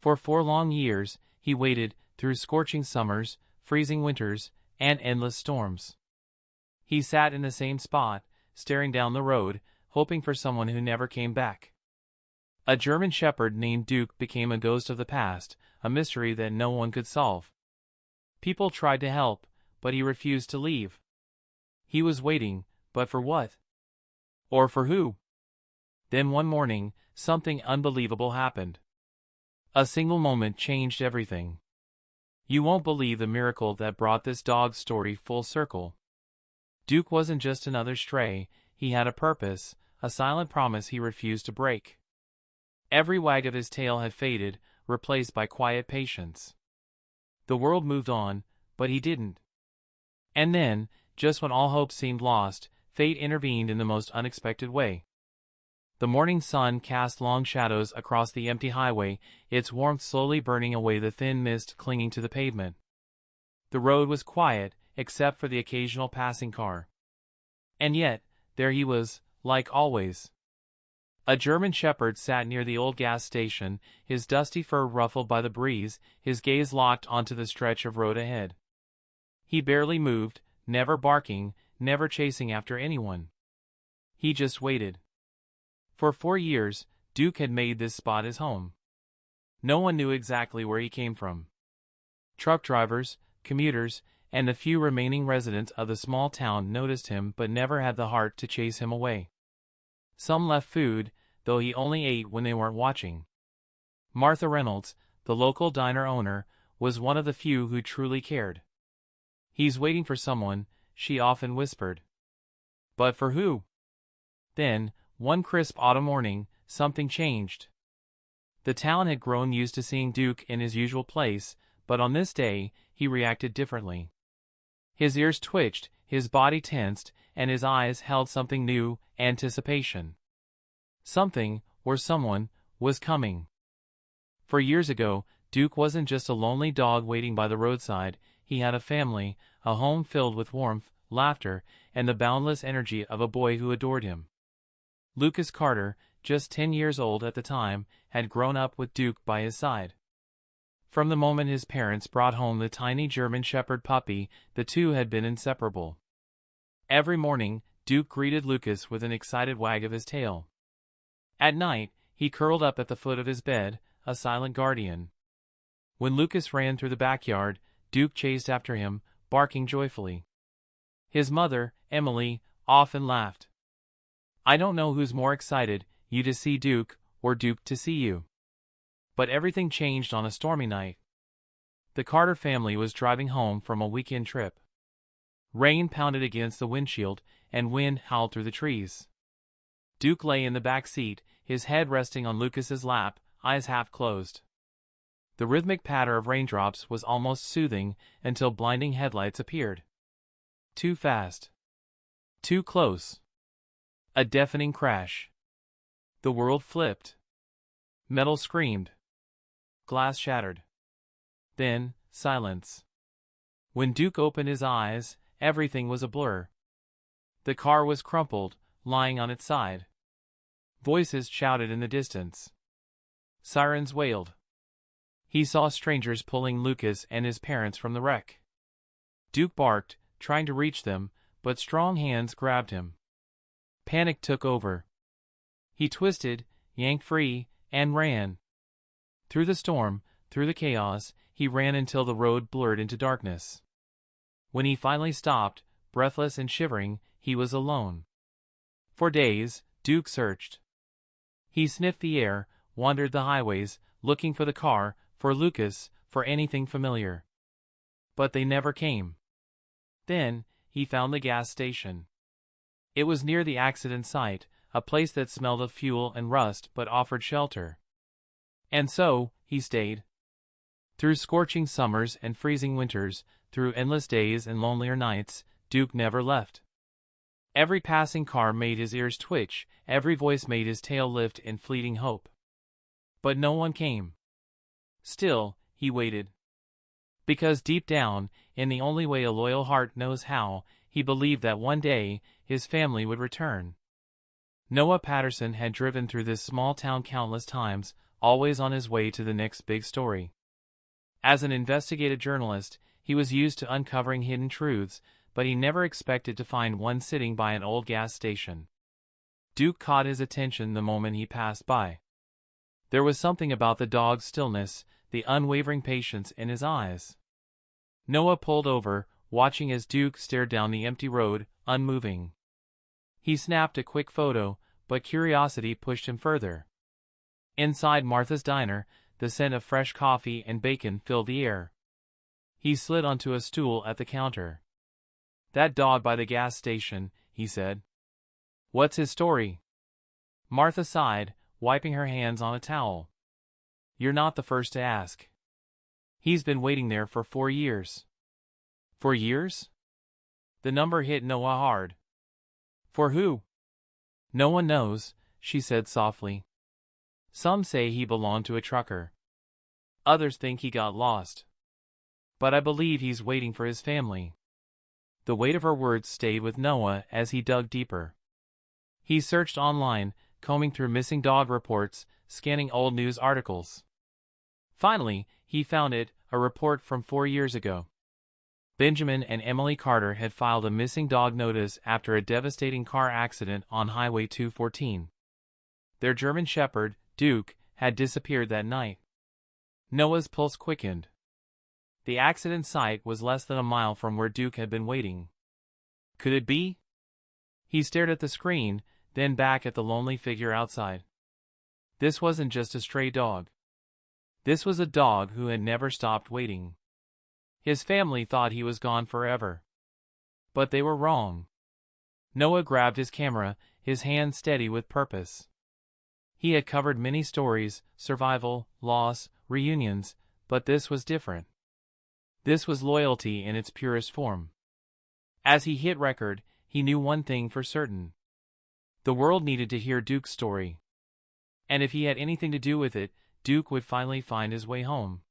For 4 long years, he waited, through scorching summers, freezing winters, and endless storms. He sat in the same spot, staring down the road, hoping for someone who never came back. A German shepherd named Duke became a ghost of the past, a mystery that no one could solve. People tried to help, but he refused to leave. He was waiting, but for what? Or for who? Then one morning, something unbelievable happened. A single moment changed everything. You won't believe the miracle that brought this dog's story full circle. Duke wasn't just another stray, he had a purpose, a silent promise he refused to break. Every wag of his tail had faded, replaced by quiet patience. The world moved on, but he didn't. And then, just when all hope seemed lost, fate intervened in the most unexpected way. The morning sun cast long shadows across the empty highway, its warmth slowly burning away the thin mist clinging to the pavement. The road was quiet, except for the occasional passing car. And yet, there he was, like always. A German shepherd sat near the old gas station, his dusty fur ruffled by the breeze, his gaze locked onto the stretch of road ahead. He barely moved, never barking, never chasing after anyone. He just waited. For 4 years, Duke had made this spot his home. No one knew exactly where he came from. Truck drivers, commuters, and the few remaining residents of the small town noticed him but never had the heart to chase him away. Some left food, though he only ate when they weren't watching. Martha Reynolds, the local diner owner, was one of the few who truly cared. "He's waiting for someone," she often whispered. But for who? Then, one crisp autumn morning, something changed. The town had grown used to seeing Duke in his usual place, but on this day, he reacted differently. His ears twitched, his body tensed, and his eyes held something new, anticipation. Something, or someone, was coming. For years ago, Duke wasn't just a lonely dog waiting by the roadside, he had a family, a home filled with warmth, laughter, and the boundless energy of a boy who adored him. Lucas Carter, just 10 years old at the time, had grown up with Duke by his side. From the moment his parents brought home the tiny German shepherd puppy, the two had been inseparable. Every morning, Duke greeted Lucas with an excited wag of his tail. At night, he curled up at the foot of his bed, a silent guardian. When Lucas ran through the backyard, Duke chased after him, barking joyfully. His mother, Emily, often laughed. "I don't know who's more excited, you to see Duke, or Duke to see you." But everything changed on a stormy night. The Carter family was driving home from a weekend trip. Rain pounded against the windshield, and wind howled through the trees. Duke lay in the back seat, his head resting on Lucas's lap, eyes half closed. The rhythmic patter of raindrops was almost soothing until blinding headlights appeared. Too fast. Too close. A deafening crash. The world flipped. Metal screamed. Glass shattered. Then, silence. When Duke opened his eyes, everything was a blur. The car was crumpled, lying on its side. Voices shouted in the distance. Sirens wailed. He saw strangers pulling Lucas and his parents from the wreck. Duke barked, trying to reach them, but strong hands grabbed him. Panic took over. He twisted, yanked free, and ran. Through the storm, through the chaos, he ran until the road blurred into darkness. When he finally stopped, breathless and shivering, he was alone. For days, Duke searched. He sniffed the air, wandered the highways, looking for the car, for Lucas, for anything familiar. But they never came. Then, he found the gas station. It was near the accident site, a place that smelled of fuel and rust but offered shelter. And so, he stayed. Through scorching summers and freezing winters, through endless days and lonelier nights, Duke never left. Every passing car made his ears twitch, every voice made his tail lift in fleeting hope. But no one came. Still, he waited. Because deep down, in the only way a loyal heart knows how, he believed that one day, his family would return. Noah Patterson had driven through this small town countless times, always on his way to the next big story. As an investigative journalist, he was used to uncovering hidden truths, but he never expected to find one sitting by an old gas station. Duke caught his attention the moment he passed by. There was something about the dog's stillness, the unwavering patience in his eyes. Noah pulled over, watching as Duke stared down the empty road, unmoving. He snapped a quick photo, but curiosity pushed him further. Inside Martha's diner, the scent of fresh coffee and bacon filled the air. He slid onto a stool at the counter. "That dog by the gas station," he said. "What's his story?" Martha sighed, wiping her hands on a towel. "You're not the first to ask. He's been waiting there for 4 years." "4 years?" The number hit Noah hard. "For who?" "No one knows," she said softly. "Some say he belonged to a trucker. Others think he got lost. But I believe he's waiting for his family." The weight of her words stayed with Noah as he dug deeper. He searched online, combing through missing dog reports, scanning old news articles. Finally, he found it, a report from 4 years ago. Benjamin and Emily Carter had filed a missing dog notice after a devastating car accident on Highway 214. Their German Shepherd, Duke, had disappeared that night. Noah's pulse quickened. The accident site was less than a mile from where Duke had been waiting. Could it be? He stared at the screen, then back at the lonely figure outside. This wasn't just a stray dog. This was a dog who had never stopped waiting. His family thought he was gone forever. But they were wrong. Noah grabbed his camera, his hand steady with purpose. He had covered many stories, survival, loss, reunions, but this was different. This was loyalty in its purest form. As he hit record, he knew one thing for certain. The world needed to hear Duke's story. And if he had anything to do with it, Duke would finally find his way home.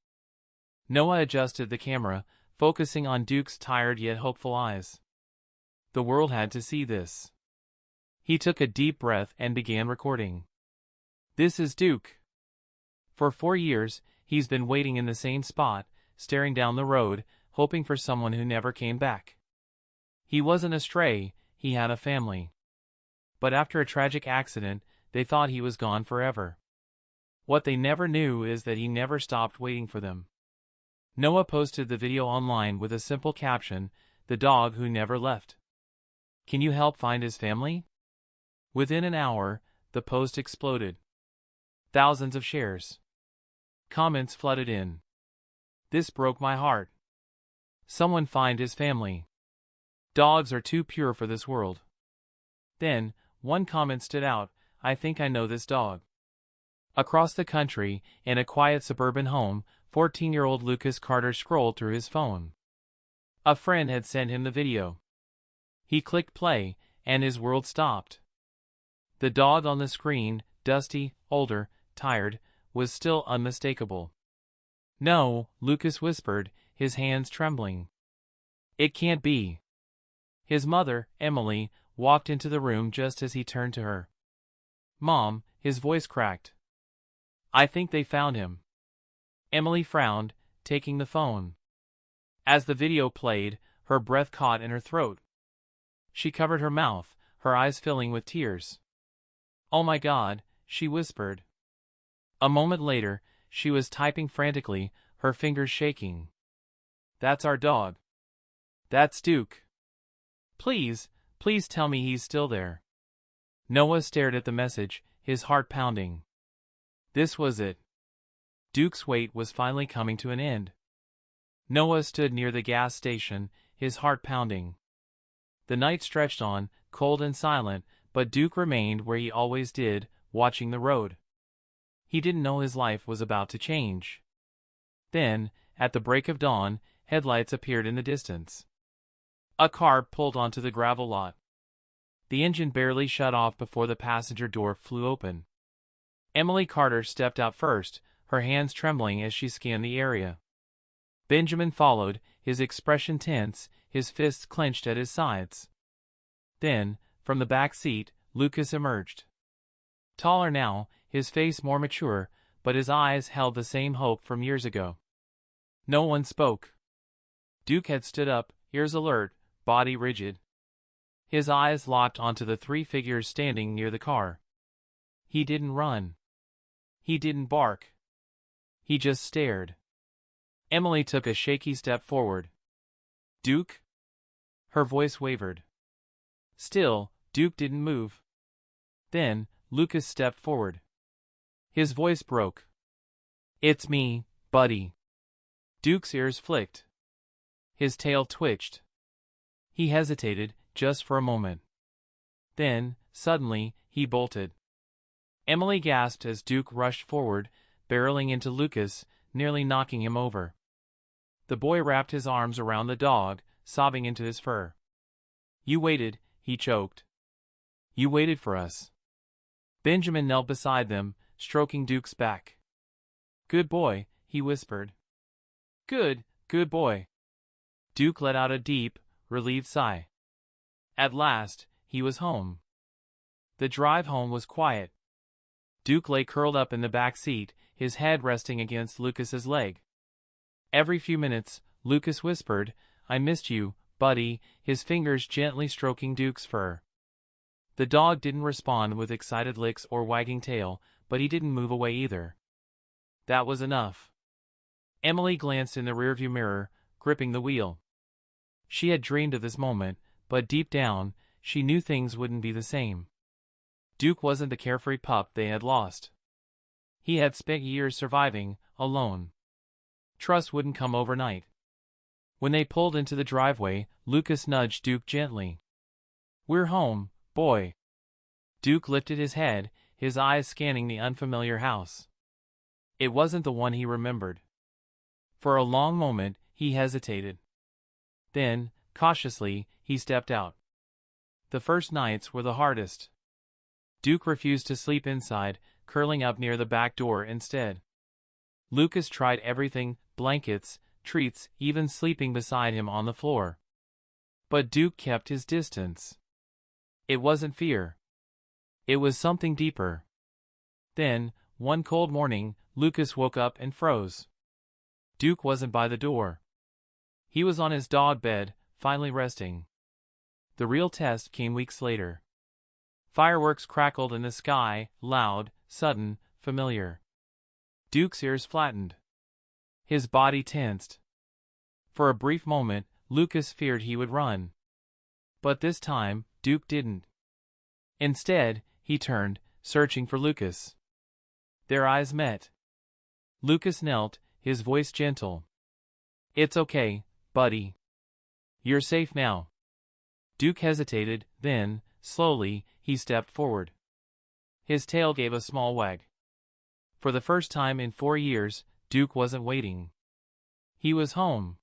Noah adjusted the camera, focusing on Duke's tired yet hopeful eyes. The world had to see this. He took a deep breath and began recording. "This is Duke. For 4 years, he's been waiting in the same spot, staring down the road, hoping for someone who never came back. He wasn't a stray, he had a family. But after a tragic accident, they thought he was gone forever. What they never knew is that he never stopped waiting for them." Noah posted the video online with a simple caption, "The dog who never left. Can you help find his family?" Within an hour, the post exploded. Thousands of shares. Comments flooded in. "This broke my heart. Someone find his family. Dogs are too pure for this world." Then, one comment stood out, "I think I know this dog." Across the country, in a quiet suburban home, 14-year-old Lucas Carter scrolled through his phone. A friend had sent him the video. He clicked play, and his world stopped. The dog on the screen, dusty, older, tired, was still unmistakable. "No," Lucas whispered, his hands trembling. "It can't be." His mother, Emily, walked into the room just as he turned to her. "Mom," his voice cracked. "I think they found him." Emily frowned, taking the phone. As the video played, her breath caught in her throat. She covered her mouth, her eyes filling with tears. "Oh my God," she whispered. A moment later, she was typing frantically, her fingers shaking. "That's our dog. That's Duke. Please, please tell me he's still there." Noah stared at the message, his heart pounding. This was it. Duke's wait was finally coming to an end. Noah stood near the gas station, his heart pounding. The night stretched on, cold and silent, but Duke remained where he always did, watching the road. He didn't know his life was about to change. Then, at the break of dawn, headlights appeared in the distance. A car pulled onto the gravel lot. The engine barely shut off before the passenger door flew open. Emily Carter stepped out first, her hands trembling as she scanned the area. Benjamin followed, his expression tense, his fists clenched at his sides. Then, from the back seat, Lucas emerged. Taller now, his face more mature, but his eyes held the same hope from years ago. No one spoke. Duke had stood up, ears alert, body rigid. His eyes locked onto the three figures standing near the car. He didn't run. He didn't bark. He just stared. Emily took a shaky step forward. "Duke?" Her voice wavered. Still, Duke didn't move. Then, Lucas stepped forward. His voice broke. "It's me, buddy." Duke's ears flicked. His tail twitched. He hesitated, just for a moment. Then, suddenly, he bolted. Emily gasped as Duke rushed forward, barreling into Lucas, nearly knocking him over. The boy wrapped his arms around the dog, sobbing into his fur. "You waited," he choked. "You waited for us." Benjamin knelt beside them, stroking Duke's back. "Good boy," he whispered. Good boy." Duke let out a deep, relieved sigh. At last, he was home. The drive home was quiet. Duke lay curled up in the back seat, his head resting against Lucas's leg. Every few minutes, Lucas whispered, "I missed you, buddy," his fingers gently stroking Duke's fur. The dog didn't respond with excited licks or wagging tail, but he didn't move away either. That was enough. Emily glanced in the rearview mirror, gripping the wheel. She had dreamed of this moment, but deep down, she knew things wouldn't be the same. Duke wasn't the carefree pup they had lost. He had spent years surviving, alone. Trust wouldn't come overnight. When they pulled into the driveway, Lucas nudged Duke gently. "We're home, boy." Duke lifted his head, his eyes scanning the unfamiliar house. It wasn't the one he remembered. For a long moment, he hesitated. Then, cautiously, he stepped out. The first nights were the hardest. Duke refused to sleep inside, curling up near the back door instead. Lucas tried everything, blankets, treats, even sleeping beside him on the floor. But Duke kept his distance. It wasn't fear. It was something deeper. Then, one cold morning, Lucas woke up and froze. Duke wasn't by the door. He was on his dog bed, finally resting. The real test came weeks later. Fireworks crackled in the sky, loud, sudden, familiar. Duke's ears flattened. His body tensed. For a brief moment, Lucas feared he would run. But this time, Duke didn't. Instead, he turned, searching for Lucas. Their eyes met. Lucas knelt, his voice gentle. "It's okay, buddy. You're safe now." Duke hesitated, then, slowly, he stepped forward. His tail gave a small wag. For the first time in 4 years, Duke wasn't waiting. He was home.